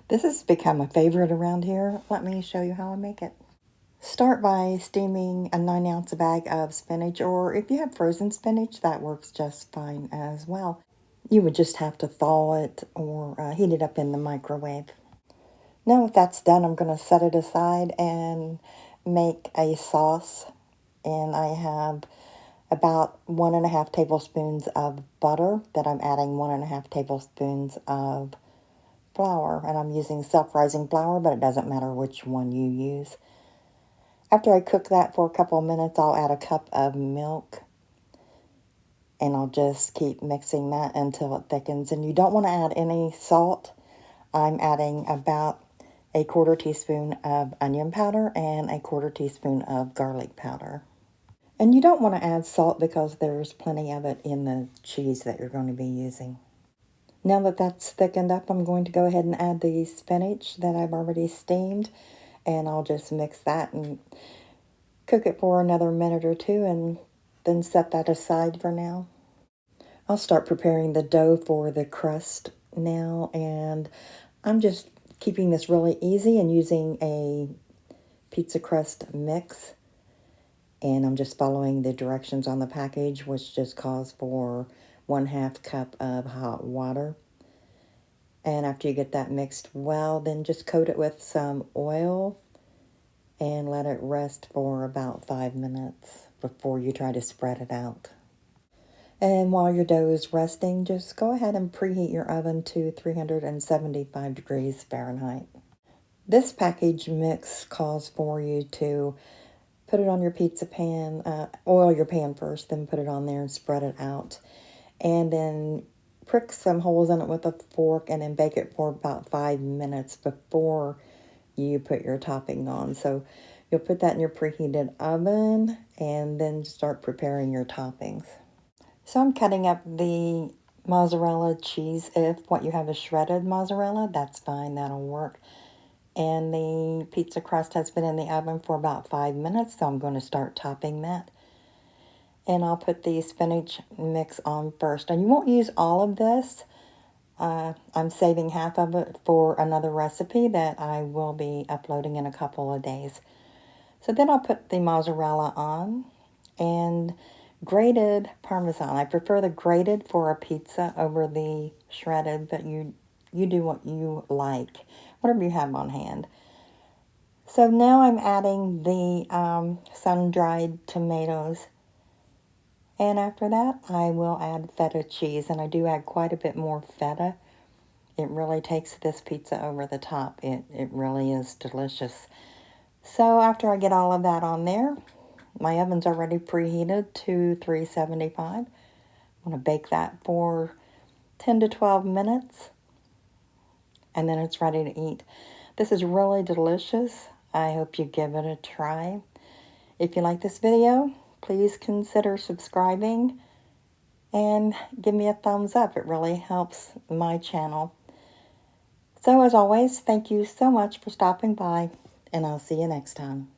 This has become a favorite around here. Let me show you how I make it. Start by steaming a 9-ounce bag of spinach, or if you have frozen spinach, that works just fine as well. You would just have to thaw it or heat it up in the microwave. Now if that's done, I'm going to set it aside and make a sauce. And I have about 1.5 tablespoons of butter that I'm adding 1.5 tablespoons of flour. And I'm using self-rising flour, but it doesn't matter which one you use. After I cook that for a couple of minutes, I'll add a cup of milk. And I'll just keep mixing that until it thickens. And you don't want to add any salt. I'm adding about a 1/4 teaspoon of onion powder and a 1/4 teaspoon of garlic powder. And you don't want to add salt because there's plenty of it in the cheese that you're going to be using. Now that that's thickened up, I'm going to go ahead and add the spinach that I've already steamed. And I'll just mix that and cook it for another minute or two and then set that aside for now. I'll start preparing the dough for the crust now, and I'm just keeping this really easy and using a pizza crust mix. And I'm just following the directions on the package, which just calls for 1/2 cup of hot water. And after you get that mixed well, then just coat it with some oil and let it rest for about 5 minutes before you try to spread it out. And while your dough is resting, just go ahead and preheat your oven to 375 degrees Fahrenheit. This package mix calls for you to put it on your pizza pan, oil your pan first, then put it on there and spread it out. And then prick some holes in it with a fork and then bake it for about 5 minutes before you put your topping on. So you'll put that in your preheated oven and then start preparing your toppings. So I'm cutting up the mozzarella cheese. If what you have is shredded mozzarella, that's fine, that'll work. And the pizza crust has been in the oven for about 5 minutes, so I'm going to start topping that. And I'll put the spinach mix on first. And you won't use all of this. I'm saving half of it for another recipe that I will be uploading in a couple of days. So then I'll put the mozzarella on and grated parmesan. I prefer the grated for a pizza over the shredded, but you do what you like, whatever you have on hand. So now I'm adding the sun-dried tomatoes. And after that, I will add feta cheese. And I do add quite a bit more feta. It really takes this pizza over the top. It really is delicious. So after I get all of that on there, my oven's already preheated to 375. I'm going to bake that for 10 to 12 minutes. And then it's ready to eat. This is really delicious. I hope you give it a try. If you like this video, please consider subscribing and give me a thumbs up. It really helps my channel. So as always, thank you so much for stopping by, and I'll see you next time.